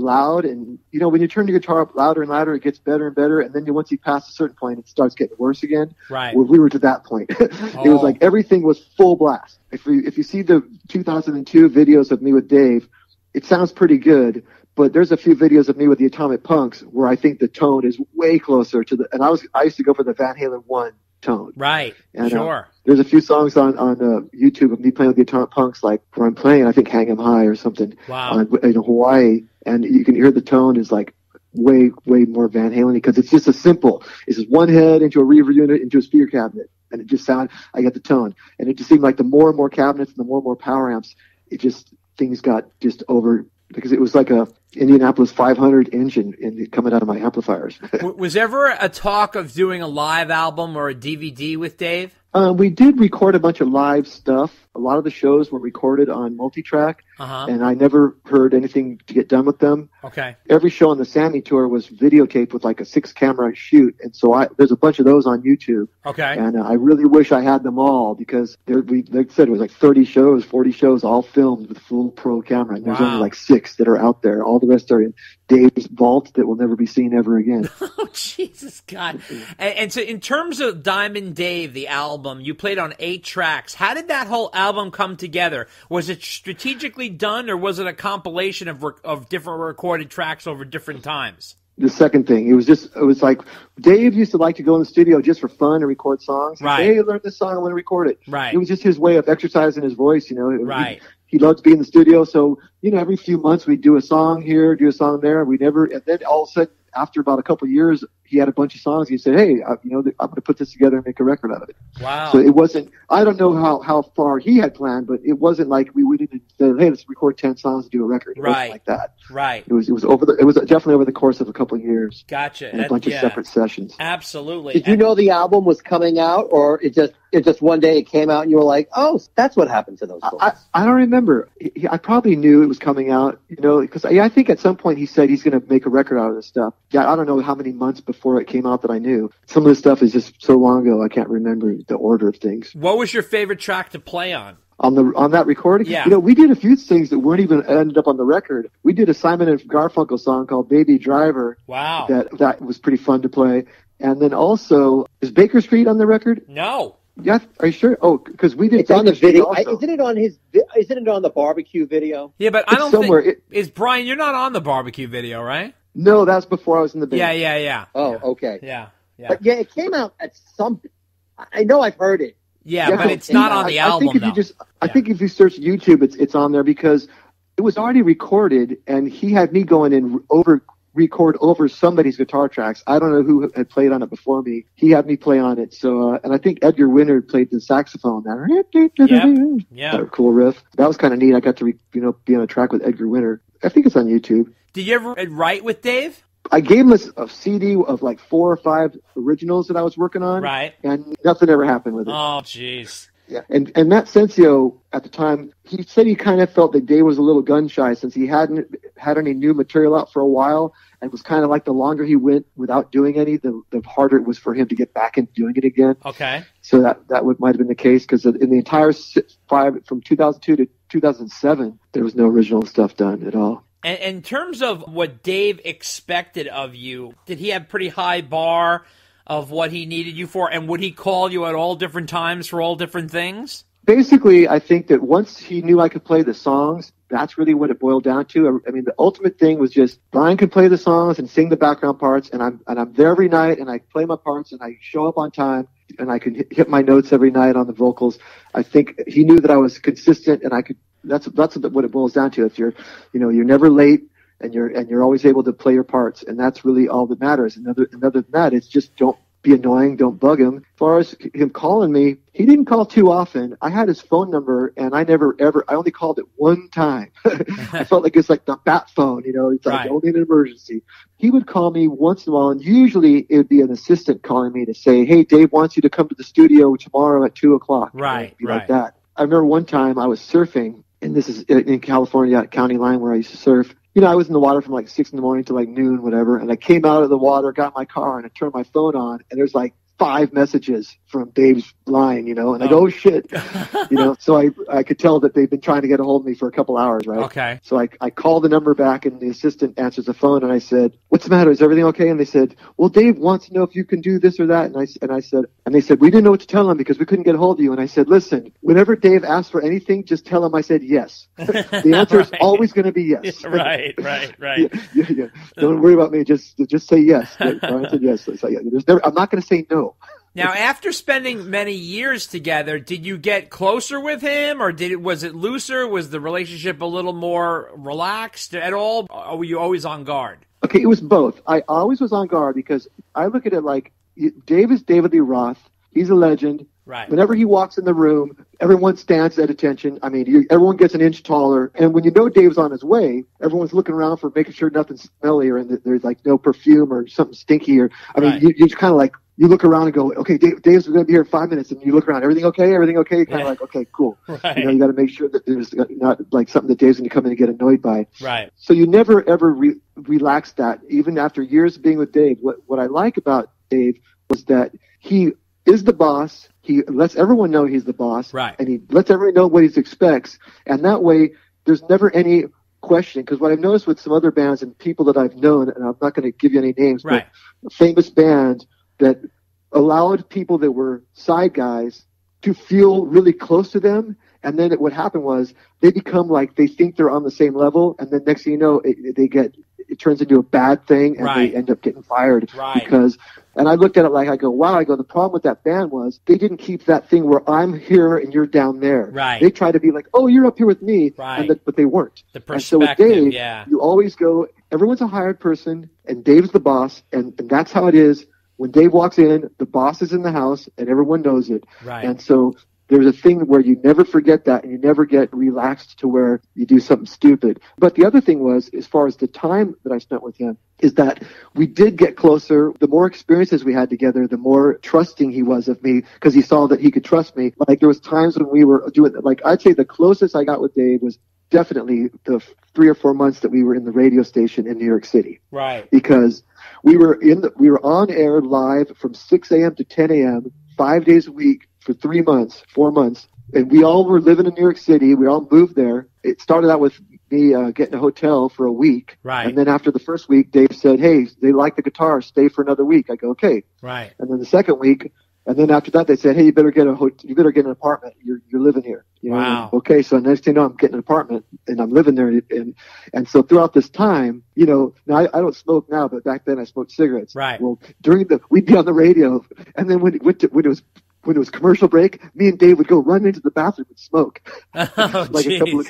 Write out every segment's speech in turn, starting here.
loud, and when you turn the guitar up louder and louder, it gets better and better, and then once you pass a certain point, it starts getting worse again. Right. Well, we were to that point. It was like everything was full blast. If you see the 2002 videos of me with Dave, it sounds pretty good. But there's a few videos of me with the Atomic Punks where I think the tone is way closer to and I used to go for the Van Halen 1 tone. Right. And, sure. There's a few songs on YouTube of me playing with the Atomic Punks, like where I'm playing, I think Hang 'Em High or something. Wow. In Hawaii, and you can hear the tone is like way more Van Halen because it's just it's just one head into a reverb unit into a speaker cabinet, and it just I get the tone, and it just seemed like the more and more cabinets and the more and more power amps, things got just over. Because it was like a Indianapolis 500 engine coming out of my amplifiers. Was ever a talk of doing a live album or a DVD with Dave? We did record a bunch of live stuff. A lot of the shows were recorded on multi-track, and I never heard anything to get done with them. Okay. Every show on the Sammy tour was videotaped with like a 6-camera shoot, and so there's a bunch of those on YouTube. Okay. And I really wish I had them all because like I said, it was like 30 shows, 40 shows, all filmed with full pro camera, and there's only like 6 that are out there. All the rest are in Dave's vault that will never be seen ever again. Oh, Jesus, God. And so in terms of Diamond Dave, the album, you played on 8 tracks. How did that whole album come together? Was it strategically done, or was it a compilation of different recorded tracks over different times? The second thing, it was like Dave used to like to go in the studio just for fun and record songs. Right. Hey, learn this song, I want to record it. Right. It was just his way of exercising his voice, Right. He loved to be in the studio, so every few months we'd do a song here, do a song there. And then all of a sudden, after about a couple of years, he had a bunch of songs. He said, "Hey, I'm going to put this together and make a record out of it." Wow. So it wasn't. I don't know how far he had planned, but it wasn't like we didn't say, "Hey, let's record 10 songs and do a record." It wasn't like that. Right. It was definitely over the course of a couple of years. Gotcha. And a bunch of separate sessions. Absolutely. Did you know the album was coming out, or it just one day it came out and you were like, "Oh, that's what happened to those folks"? I don't remember. I probably knew it was coming out, because I think at some point he said he's going to make a record out of this stuff. Yeah, I don't know how many months before it came out that I knew. Some of this stuff is just so long ago I can't remember the order of things. What was your favorite track to play on? On that recording? Yeah. We did a few things that weren't even ended up on the record. We did a Simon and Garfunkel song called Baby Driver. Wow. That was pretty fun to play. And then also, is Baker Street on the record? No. Yeah, are you sure? Oh, because we did. It's on the video. Isn't it on the barbecue video? Yeah, but I don't somewhere. think is Brian. You're not on the barbecue video, right? No, that's before I was in the band. Yeah. Oh, okay. Yeah. But yeah, it came out at some. I know I've heard it. Yeah, but it's not on the album. I think if you search YouTube, it's on there because it was already recorded, and he had me going in record over somebody's guitar tracks. I don't know who had played on it before me. He had me play on it. So, and I think Edgar Winter played the saxophone there. Yeah. Cool riff. That was kind of neat. I got to, be on a track with Edgar Winter. I think it's on YouTube. Did you ever write with Dave? I gave him a CD of like 4 or 5 originals that I was working on. Right. And nothing ever happened with it. Oh, jeez. Yeah, and Matt Sensio at the time, he said he kind of felt that Dave was a little gun shy since he hadn't had any new material out for a while, and it was kind of like the longer he went without doing any, the harder it was for him to get back into doing it again. Okay. So that might have been the case because in the entire 5 from 2002 to 2007, there was no original stuff done at all. And in terms of what Dave expected of you, did he have pretty high bar of what he needed you for, and would he call you at all different times for all different things? Basically, I think that once he knew I could play the songs, that's really what it boiled down to. I mean, the ultimate thing was just Brian can play the songs and sing the background parts, and I'm there every night, and I play my parts, and I show up on time, and I can hit my notes every night on the vocals. I think he knew that I was consistent, and I could. That's what it boils down to. If you're never late, and you're always able to play your parts, and that's really all that matters. And other than that, it's just don't be annoying, don't bug him. As far as him calling me, he didn't call too often. I had his phone number, and I only called it one time. I felt like it's like the bat phone, it's like only an emergency. He would call me once in a while, and usually it would be an assistant calling me to say, "Hey, Dave wants you to come to the studio tomorrow at 2:00. Right. Like that. I remember one time I was surfing, and this is in California at County Line where I used to surf. I was in the water from like 6 in the morning to like noon, whatever. And I came out of the water, got in my car, and I turned my phone on, and there's like 5 messages from Dave's line, and I go, oh shit, so I could tell that they've been trying to get a hold of me for a couple hours, right? Okay. So I called the number back, and the assistant answers the phone, and I said, what's the matter? Is everything okay? And they said, well, Dave wants to know if you can do this or that. And I said, they said, we didn't know what to tell him because we couldn't get a hold of you. And I said, listen, whenever Dave asks for anything, just tell him I said yes. The answer is always going to be yes. Right. Yeah. Don't worry about me. Just say yes. Brian said yes. So, yeah, I'm not going to say no. Now, after spending many years together, did you get closer with him, or was it looser? Was the relationship a little more relaxed at all, or were you always on guard? Okay, it was both. I always was on guard because I look at it like Dave is David Lee Roth. He's a legend. Right. Whenever he walks in the room, everyone stands at attention. I mean, everyone gets an inch taller. And when you know Dave's on his way, everyone's looking around for making sure nothing's smelly or there's like no perfume or something stinky. Or Right. mean, you kind of like, you look around and go, okay, Dave's going to be here in 5 minutes. And you look around, everything okay? Everything okay? You're kind of like, okay, cool. Right. You got to make sure that there's not like something that Dave's going to come in and get annoyed by. Right. So you never, ever relax that. Even after years of being with Dave, what I like about Dave was that he is the boss. He lets everyone know he's the boss. Right. And he lets everyone know what he expects. And that way, there's never any question. Because what I've noticed with some other bands and people that I've known, and I'm not going to give you any names, right. but famous bands that allowed people that were side guys to feel really close to them. And then what happened was they become like they think they're on the same level. And then next thing you know, it turns into a bad thing, and right. they end up getting fired. Right. Because, and I looked at it like, I go, the problem with that band was they didn't keep that thing where I'm here and you're down there. Right. They try to be like, oh, you're up here with me. Right. But they weren't. The perspective, and so with Dave, yeah. you always go, everyone's a hired person, and Dave's the boss, and that's how it is. When Dave walks in, the boss is in the house, and everyone knows it. Right. And so there's a thing where you never forget that, and you never get relaxed to where you do something stupid. But the other thing was, as far as the time that I spent with him, is that we did get closer. The more experiences we had together, the more trusting he was of me, because he saw that he could trust me. Like, there was times when we were doing, like, I'd say the closest I got with Dave was definitely the 3 or 4 months that we were in the radio station in New York City. Right. Because we were on air live from 6 a.m. to 10 a.m., 5 days a week for 4 months. And we all were living in New York City. We all moved there. It started out with me getting a hotel for a week. Right. And then after the first week, Dave said, hey, they like the guitar. Stay for another week. I go, okay. Right. And then the second week, and then after that, they said, hey, you better get an apartment. You're living here. Wow. Okay. So next thing you know, I'm getting an apartment and I'm living there. And so throughout this time, now I don't smoke now, but back then I smoked cigarettes. Right. Well, we'd be on the radio, and then when it was commercial break, me and Dave would go run into the bathroom and smoke. Oh, like a couple of,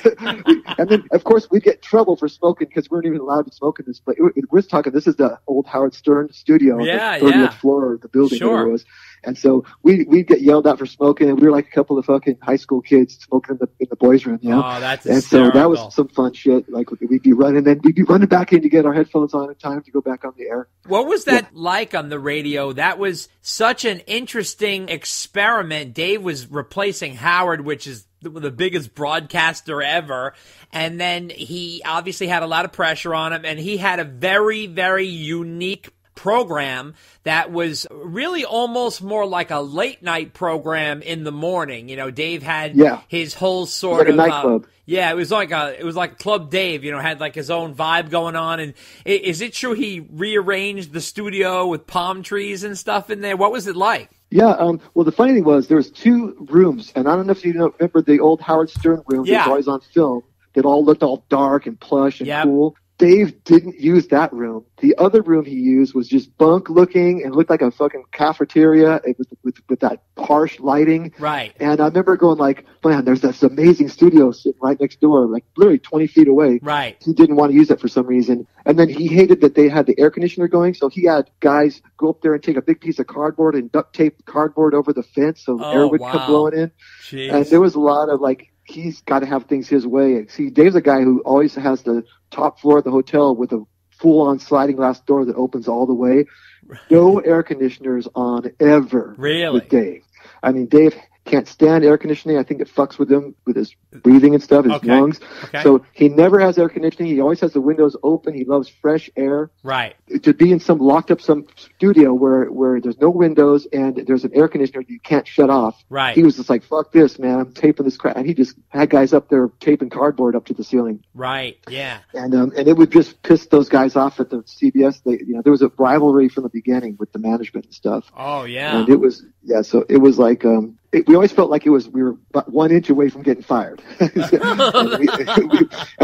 and then, of course, we'd get in trouble for smoking because we weren't even allowed to smoke in this place. We're talking, this is the old Howard Stern studio on the 30th floor of the building. Sure. There it was. And so we'd get yelled at for smoking, and we were like a couple of fucking high school kids smoking in the boys' room, Oh, that's hysterical. And so that was some fun shit. Like, we'd be running back in to get our headphones on in time to go back on the air. What was that like on the radio? That was such an interesting experiment. Dave was replacing Howard, which is the biggest broadcaster ever. And then he obviously had a lot of pressure on him, and he had a very, very unique program that was really almost more like a late night program in the morning. Dave had his whole sort of nightclub. It was like Club Dave, had like his own vibe going on. And is it true he rearranged the studio with palm trees and stuff in there? What was it like? Yeah, well, the funny thing was there was 2 rooms, and I don't know if you remember the old Howard Stern room that was always on film that all looked all dark and plush and cool. Dave didn't use that room. The other room he used was just bunk looking and looked like a fucking cafeteria with that harsh lighting. Right. And I remember going like, man, there's this amazing studio sitting right next door, like literally 20 feet away. Right. He didn't want to use it for some reason. And then he hated that they had the air conditioner going, so he had guys go up there and take a big piece of cardboard and duct tape cardboard over the fence so air would come blowing in. Jeez. And there was a lot of like, he's got to have things his way. See, Dave's a guy who always has the top floor of the hotel with a full-on sliding glass door that opens all the way. No air conditioners on ever. Really? With Dave. I mean, Dave can't stand air conditioning. I think it fucks with him, with his breathing and stuff, his lungs. Okay. So he never has air conditioning. He always has the windows open. He loves fresh air. Right. To be in some studio where there's no windows and there's an air conditioner you can't shut off. Right. He was just like, fuck this, man. I'm taping this crap. And he just had guys up there taping cardboard up to the ceiling. Right. Yeah. And it would just piss those guys off at the CBS. There was a rivalry from the beginning with the management and stuff. Oh yeah. And it was so it was like we always felt like we were about 1 inch away from getting fired. and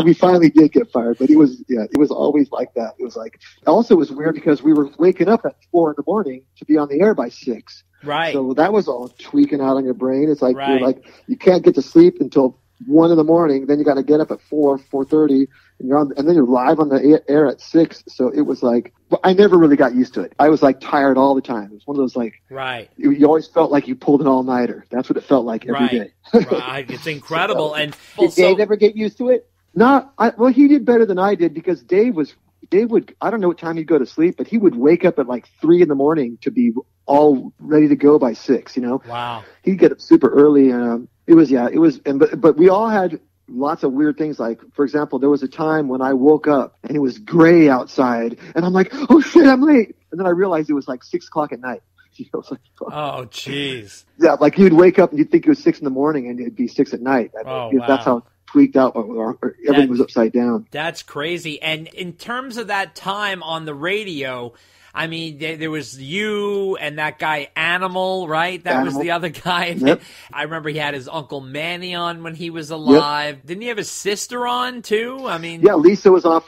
we finally did get fired, but it was always like that. It was like, also it was weird because we were waking up at 4 a.m. to be on the air by 6. Right. So that was all tweaking out on your brain. It's like, right. You're like, you can't get to sleep until 1 a.m. Then you got to get up at 4:30, and then you're live on the air at 6. So it was like, I never really got used to it. I was like tired all the time. It was one of those like, right. You always felt like you pulled an all-nighter. That's what it felt like every day. Right. It's incredible. So, and did Dave ever get used to it? Well, he did better than I did because Dave would, I don't know what time he'd go to sleep, but he would wake up at like 3 a.m. to be all ready to go by 6, Wow. He'd get up super early, and but we all had lots of weird things. Like, for example, there was a time when I woke up and it was gray outside, and I'm like, oh shit, I'm late. And then I realized it was like 6 o'clock at night. Like, oh, jeez. Yeah, like you'd wake up and you'd think it was 6 a.m. and it'd be 6 at night. Wow. That's how tweaked out, or everything was upside down. That's crazy. And in terms of that time on the radio, I mean, there was you and that guy Animal, right? That was the other guy. Yep. I remember he had his Uncle Manny on when he was alive. Yep. Didn't he have his sister on too? I mean, yeah, Lisa was on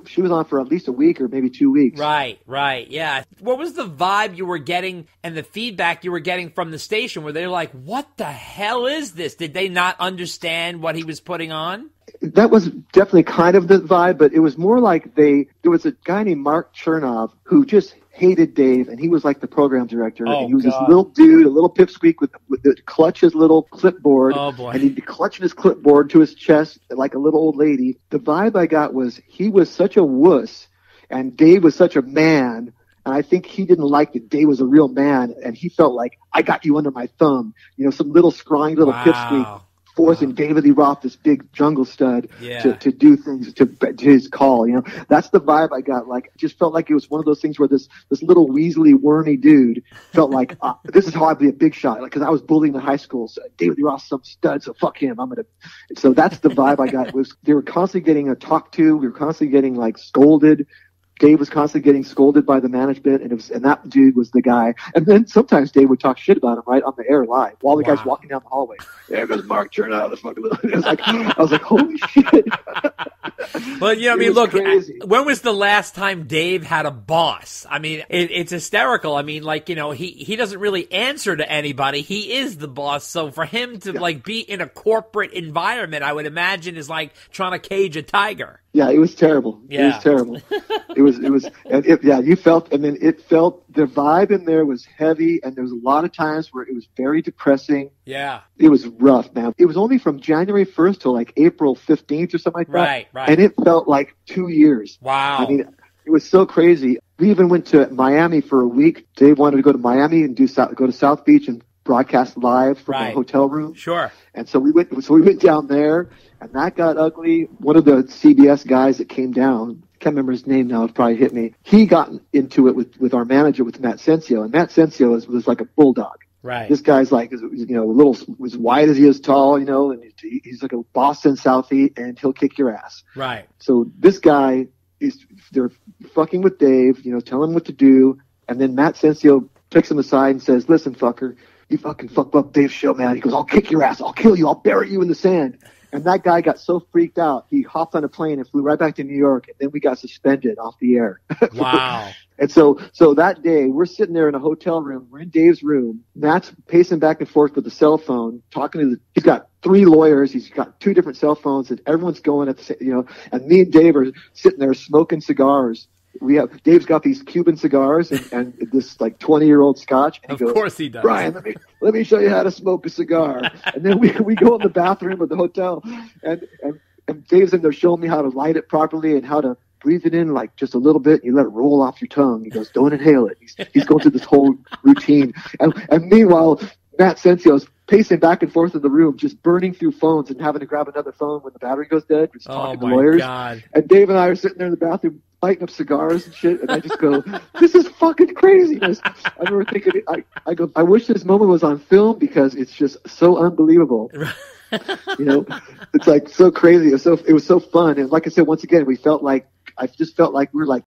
she was on for at least a week or maybe 2 weeks. Right, yeah. What was the vibe you were getting and the feedback you were getting from the station? Were they like, what the hell is this? Did they not understand what he was putting on? That was definitely kind of the vibe, but it was more like there was a guy named Mark Chernov who just hated Dave, and he was like the program director, and he was this little dude, a little pipsqueak with clutch his little clipboard, and he'd be clutching his clipboard to his chest like a little old lady. The vibe I got was he was such a wuss, and Dave was such a man, and I think he didn't like that Dave was a real man, and he felt like, I got you under my thumb, some little scrawny little pipsqueak forcing David Lee Roth, this big jungle stud, to do things to his call. That's the vibe I got. Like, it just felt like it was one of those things where this little weaselly, wormy dude felt like, this is how I'd be a big shot. Like, because I was bullying in high school, so David Lee Roth's some stud, so fuck him. So that's the vibe I got. They were constantly getting talked to. We were constantly getting like scolded. Dave was constantly getting scolded by the management, and that dude was the guy. And then sometimes Dave would talk shit about him right on the air live while the guy's walking down the hallway. There goes Mark Chernow. I was like, holy shit. Well, look, crazy. When was the last time Dave had a boss? I mean, it's hysterical. I mean, like, he doesn't really answer to anybody. He is the boss. So for him to like be in a corporate environment, I would imagine is like trying to cage a tiger. Yeah, it was terrible. Yeah. It was terrible. You felt, the vibe in there was heavy, and there was a lot of times where it was very depressing. Yeah. It was rough, man. It was only from January 1st till like April 15th or something like that. Right. And it felt like 2 years. Wow. I mean, it was so crazy. We even went to Miami for a week. Dave wanted to go to Miami and go to South Beach and broadcast live from the hotel room. Sure. And so we went down there, and that got ugly. One of the CBS guys that came down, I can't remember his name now, it probably hit me. He got into it with our manager, with Matt Sensio, and Matt Sensio was like a bulldog. Right. This guy's like, as wide as he is tall, and he's like a Boston Southie, and he'll kick your ass. Right. So this guy they're fucking with Dave, telling him what to do, and then Matt Sensio picks him aside and says, "Listen, fucker, you fucking fucked up Dave's show, man." He goes, "I'll kick your ass. I'll kill you. I'll bury you in the sand." And that guy got so freaked out, he hopped on a plane and flew right back to New York, and then we got suspended off the air. Wow. And so that day, we're sitting there in a hotel room. We're in Dave's room. Matt's pacing back and forth with the cell phone, he's got 3 lawyers. He's got 2 different cell phones, and everyone's going at the same, and me and Dave are sitting there smoking cigars. Dave's got these Cuban cigars and this like 20-year-old scotch. And he goes, of course he does. "Brian, let me show you how to smoke a cigar." And then we go in the bathroom of the hotel, and Dave's in there showing me how to light it properly and how to breathe it in like just a little bit. You let it roll off your tongue. He goes, "Don't inhale it." He's going through this whole routine, and meanwhile, Matt Sensio's pacing back and forth in the room, just burning through phones and having to grab another phone when the battery goes dead, just talking to lawyers. God. And Dave and I are sitting there in the bathroom lighting up cigars and shit, and I just go, this is fucking craziness. I remember thinking, I wish this moment was on film because it's just so unbelievable. You know, it's like so crazy. It was so fun. And like I said, once again, I just felt like we were like